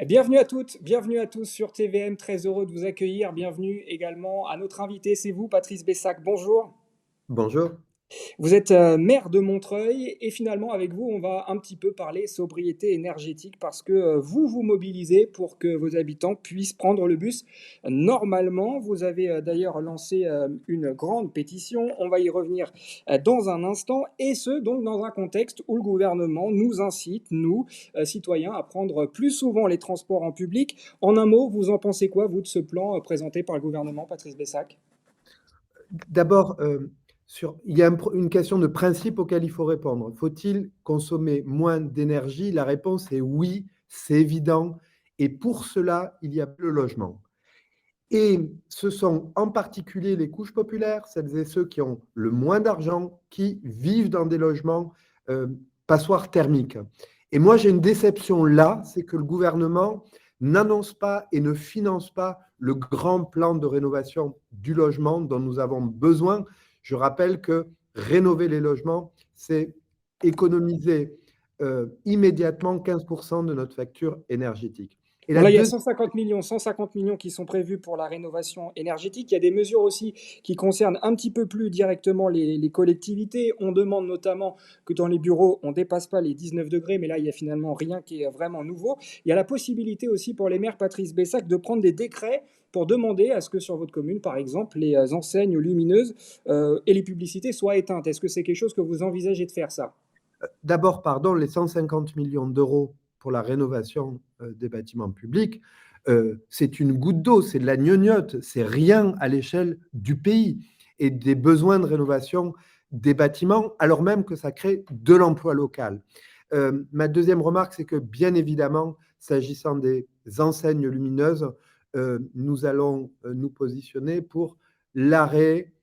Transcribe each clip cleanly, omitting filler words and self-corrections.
Bienvenue à toutes, bienvenue à tous sur TVM, très heureux de vous accueillir. Bienvenue également à notre invité, c'est vous, Patrice Bessac, bonjour. Bonjour. Vous êtes maire de Montreuil et finalement avec vous, on va un petit peu parler sobriété énergétique parce que vous vous mobilisez pour que vos habitants puissent prendre le bus normalement. Vous avez d'ailleurs lancé une grande pétition, on va y revenir dans un instant et ce donc dans un contexte où le gouvernement nous incite, nous, citoyens, à prendre plus souvent les transports en public. En un mot, vous en pensez quoi, vous, de ce plan présenté par le gouvernement, Patrice Bessac? D'abord, il y a une question de principe auquel il faut répondre. Faut-il consommer moins d'énergie? La réponse est oui, c'est évident et pour cela, il y a le logement et ce sont en particulier les couches populaires, celles et ceux qui ont le moins d'argent, qui vivent dans des logements, passoires thermiques et moi, j'ai une déception là, c'est que le gouvernement n'annonce pas et ne finance pas le grand plan de rénovation du logement dont nous avons besoin. Je rappelle que rénover les logements, c'est économiser immédiatement 15% de notre facture énergétique. Et Bon, la là, il y a deuxième 150 millions qui sont prévus pour la rénovation énergétique. Il y a des mesures aussi qui concernent un petit peu plus directement les collectivités. On demande notamment que dans les bureaux, on ne dépasse pas les 19 degrés, mais là, il n'y a finalement rien qui est vraiment nouveau. Il y a la possibilité aussi pour les maires, Patrice Bessac, de prendre des décrets pour demander à ce que sur votre commune, par exemple, les enseignes lumineuses et les publicités soient éteintes. Est-ce que c'est quelque chose que vous envisagez de faire, ça? D'abord, pardon, les 150 millions d'euros pour la rénovation des bâtiments publics, c'est une goutte d'eau, c'est de la gnognotte, c'est rien à l'échelle du pays et des besoins de rénovation des bâtiments, alors même que ça crée de l'emploi local. Ma deuxième remarque, c'est que bien évidemment, s'agissant des enseignes lumineuses, nous allons nous positionner pour l'arrêt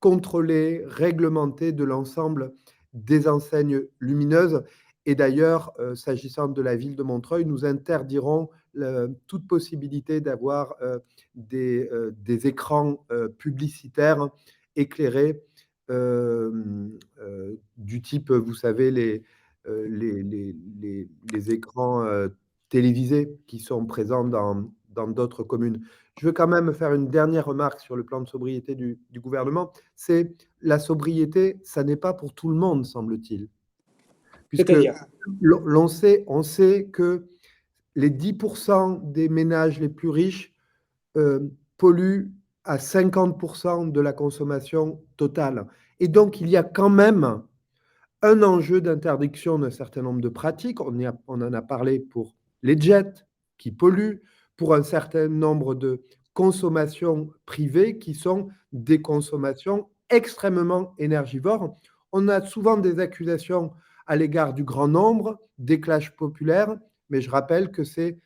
contrôler, réglementer de l'ensemble des enseignes lumineuses. Et d'ailleurs, s'agissant de la ville de Montreuil, nous interdirons toute possibilité d'avoir des écrans publicitaires éclairés du type, vous savez, les écrans télévisés qui sont présents dans d'autres communes. Je veux quand même faire une dernière remarque sur le plan de sobriété du gouvernement. C'est la sobriété, ça n'est pas pour tout le monde, semble-t-il. Puisque C'est-à-dire? on sait que les 10% des ménages les plus riches polluent à 50% de la consommation totale. Et donc, il y a quand même un enjeu d'interdiction d'un certain nombre de pratiques. On en a parlé pour les jets qui polluent, pour un certain nombre de consommations privées qui sont des consommations extrêmement énergivores. On a souvent des accusations à l'égard du grand nombre, des clashs populaires, mais je rappelle que c'est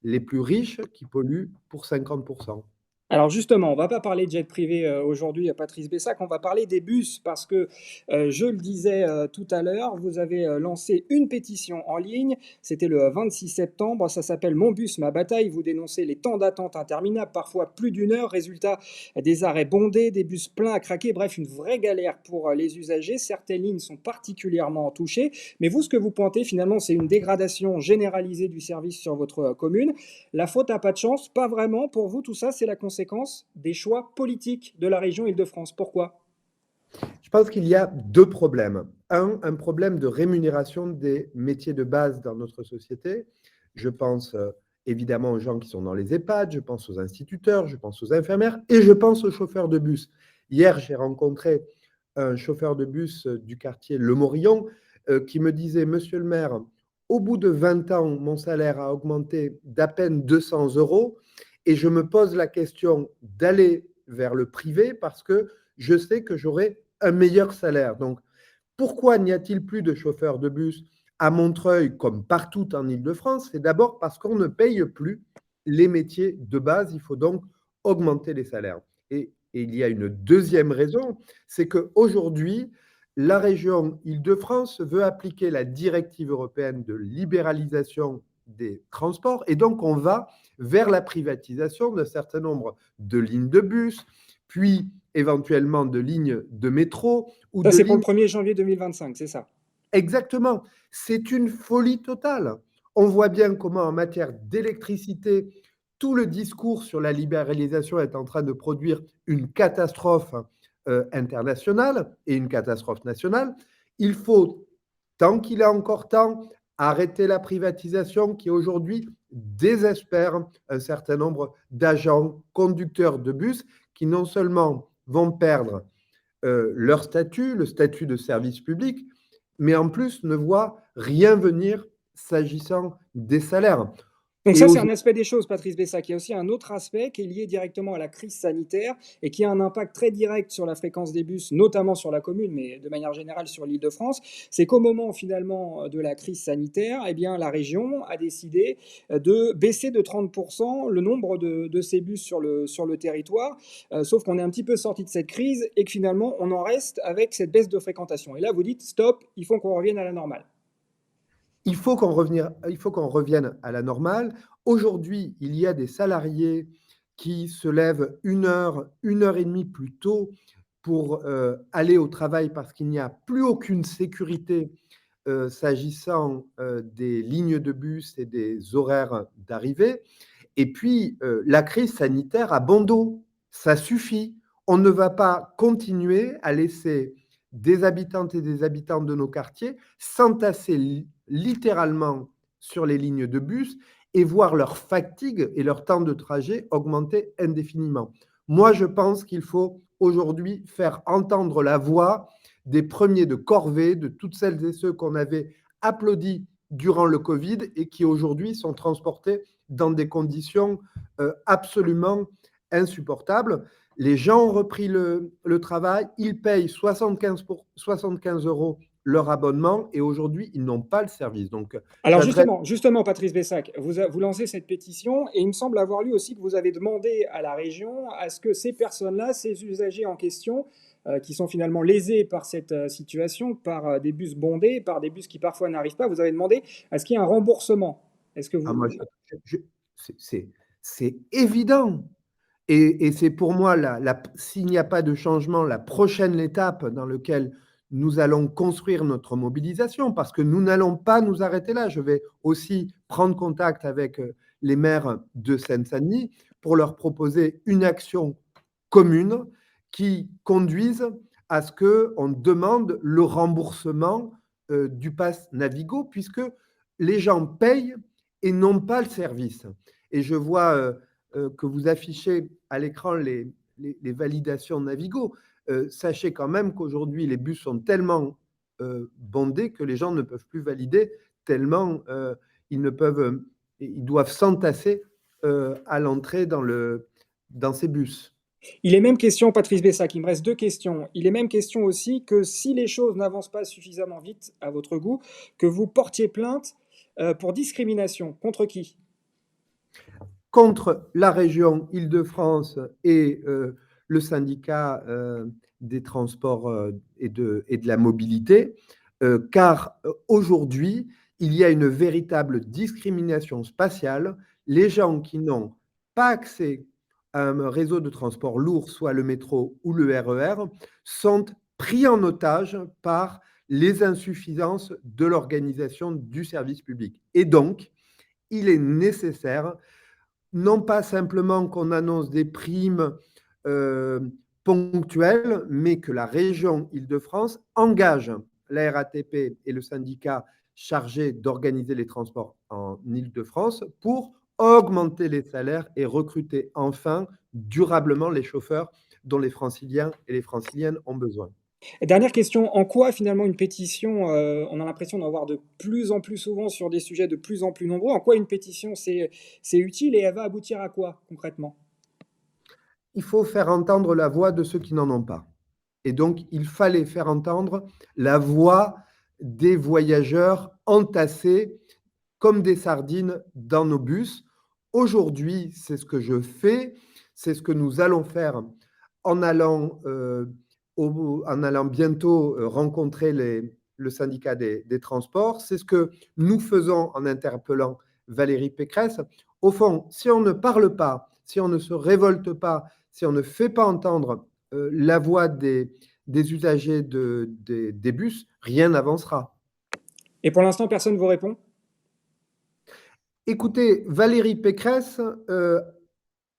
les plus riches qui polluent pour 50%. Alors justement, on va pas parler de jet privé aujourd'hui à Patrice Bessac, on va parler des bus parce que, je le disais tout à l'heure, vous avez lancé une pétition en ligne, c'était le 26 septembre, ça s'appelle Mon bus, ma bataille, vous dénoncez les temps d'attente interminables, parfois plus d'une heure, résultat des arrêts bondés, des bus pleins à craquer, bref, une vraie galère pour les usagers, certaines lignes sont particulièrement touchées, mais vous, ce que vous pointez finalement, c'est une dégradation généralisée du service sur votre commune. La faute n'a pas de chance, pas vraiment. Pour vous, tout ça, c'est la conséquence des choix politiques de la région Île-de-France. Pourquoi? Je pense qu'il y a deux problèmes. Un problème de rémunération des métiers de base dans notre société. Je pense évidemment aux gens qui sont dans les EHPAD, je pense aux instituteurs, je pense aux infirmières et je pense aux chauffeurs de bus. Hier, j'ai rencontré un chauffeur de bus du quartier Le Morillon qui me disait, Monsieur le maire, au bout de 20 ans, mon salaire a augmenté d'à peine 200 euros et je me pose la question d'aller vers le privé parce que je sais que j'aurai un meilleur salaire. Donc, pourquoi n'y a-t-il plus de chauffeurs de bus à Montreuil comme partout en Île-de-France? C'est d'abord parce qu'on ne paye plus les métiers de base. Il faut donc augmenter les salaires. Et il y a une deuxième raison, c'est qu'aujourd'hui, la région Île-de-France veut appliquer la directive européenne de libéralisation des transports et donc on va vers la privatisation d'un certain nombre de lignes de bus, puis éventuellement de lignes de métro ou Ça, de c'est pour le lignes. 1er janvier 2025, c'est ça? Exactement. C'est une folie totale. On voit bien comment, en matière d'électricité, tout le discours sur la libéralisation est en train de produire une catastrophe internationale et une catastrophe nationale. Il faut, tant qu'il est encore temps, arrêter la privatisation qui aujourd'hui désespère un certain nombre d'agents conducteurs de bus qui non seulement vont perdre leur statut, le statut de service public, mais en plus ne voient rien venir s'agissant des salaires. Donc Et ça, c'est un aujourd'hui, aspect des choses, Patrice Bessac. Il y a aussi un autre aspect qui est lié directement à la crise sanitaire et qui a un impact très direct sur la fréquence des bus, notamment sur la commune, mais de manière générale sur l'Île-de-France. C'est qu'au moment finalement de la crise sanitaire, eh bien, la région a décidé de baisser de 30% le nombre de ces bus sur le territoire. Sauf qu'on est un petit peu sorti de cette crise et que finalement, on en reste avec cette baisse de fréquentation. Et là, vous dites, stop, il faut qu'on revienne à la normale. il faut qu'on revienne à la normale. Aujourd'hui, il y a des salariés qui se lèvent une heure et demie plus tôt pour aller au travail parce qu'il n'y a plus aucune sécurité s'agissant des lignes de bus et des horaires d'arrivée. Et puis, la crise sanitaire a bon dos. Ça suffit. On ne va pas continuer à laisser des habitantes et des habitants de nos quartiers s'entasser littéralement sur les lignes de bus et voir leur fatigue et leur temps de trajet augmenter indéfiniment. Moi, je pense qu'il faut aujourd'hui faire entendre la voix des premiers de corvée, de toutes celles et ceux qu'on avait applaudis durant le Covid et qui aujourd'hui sont transportés dans des conditions absolument insupportables. Les gens ont repris le travail, ils payent 75 € leur abonnement et aujourd'hui, ils n'ont pas le service. Donc, Alors j'adresse. justement, Patrice Bessac, vous lancez cette pétition et il me semble avoir lu aussi que vous avez demandé à la région à ce que ces personnes-là, ces usagers en question, qui sont finalement lésés par cette situation, par des bus bondés, par des bus qui parfois n'arrivent pas, vous avez demandé à ce qu'il y ait un remboursement. Est-ce que Ah, moi, vous... je- c'est évident. Et c'est pour moi, s'il n'y a pas de changement, la prochaine étape dans laquelle nous allons construire notre mobilisation, parce que nous n'allons pas nous arrêter là. Je vais aussi prendre contact avec les maires de Seine-Saint-Denis pour leur proposer une action commune qui conduise à ce qu'on demande le remboursement du pass Navigo, puisque les gens payent et n'ont pas le service. Et je vois que vous affichez à l'écran les validations Navigo. Sachez quand même qu'aujourd'hui, les bus sont tellement bondés que les gens ne peuvent plus valider, tellement ils ne peuvent, ils doivent s'entasser à l'entrée dans ces bus. Il est même question, Patrice Bessac, il me reste deux questions. Il est même question aussi que si les choses n'avancent pas suffisamment vite à votre goût, que vous portiez plainte pour discrimination. Contre qui? Contre la région Île-de-France et le syndicat des transports et de la mobilité, car aujourd'hui, il y a une véritable discrimination spatiale. Les gens qui n'ont pas accès à un réseau de transport lourd, soit le métro ou le RER, sont pris en otage par les insuffisances de l'organisation du service public. Et donc, il est nécessaire non pas simplement qu'on annonce des primes euh, ponctuelles, mais que la région Île-de-France engage la RATP et le syndicat chargé d'organiser les transports en Île-de-France pour augmenter les salaires et recruter enfin durablement les chauffeurs dont les franciliens et les franciliennes ont besoin. Et dernière question, en quoi finalement une pétition, on a l'impression d'en voir de plus en plus souvent sur des sujets de plus en plus nombreux, en quoi une pétition c'est utile et elle va aboutir à quoi concrètement? Il faut faire entendre la voix de ceux qui n'en ont pas. Et donc, il fallait faire entendre la voix des voyageurs entassés comme des sardines dans nos bus. Aujourd'hui, c'est ce que je fais, c'est ce que nous allons faire en allant, en allant bientôt rencontrer le syndicat des transports. C'est ce que nous faisons en interpellant Valérie Pécresse. Au fond, si on ne parle pas, si on ne se révolte pas, si on ne fait pas entendre la voix des usagers des bus, rien n'avancera. Et pour l'instant, personne ne vous répond? Écoutez, Valérie Pécresse,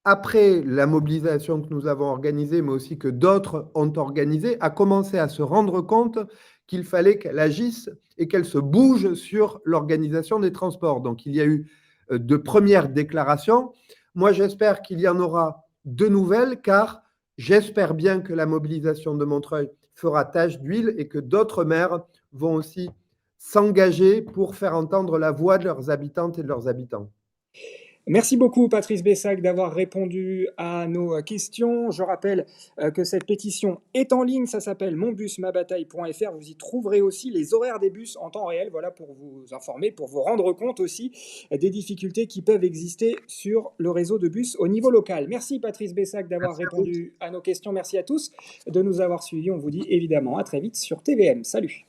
après la mobilisation que nous avons organisée, mais aussi que d'autres ont organisée, a commencé à se rendre compte qu'il fallait qu'elle agisse et qu'elle se bouge sur l'organisation des transports. Donc il y a eu de premières déclarations. Moi, j'espère qu'il y en aura de nouvelles, car j'espère bien que la mobilisation de Montreuil fera tache d'huile et que d'autres maires vont aussi s'engager pour faire entendre la voix de leurs habitantes et de leurs habitants. Merci beaucoup, Patrice Bessac, d'avoir répondu à nos questions. Je rappelle que cette pétition est en ligne. Ça s'appelle monbusmabataille.fr. Vous y trouverez aussi les horaires des bus en temps réel. Voilà, pour vous informer, pour vous rendre compte aussi des difficultés qui peuvent exister sur le réseau de bus au niveau local. Merci, Patrice Bessac, d'avoir Merci à vous. répondu à nos questions. Merci à tous de nous avoir suivis. On vous dit évidemment à très vite sur TVM. Salut.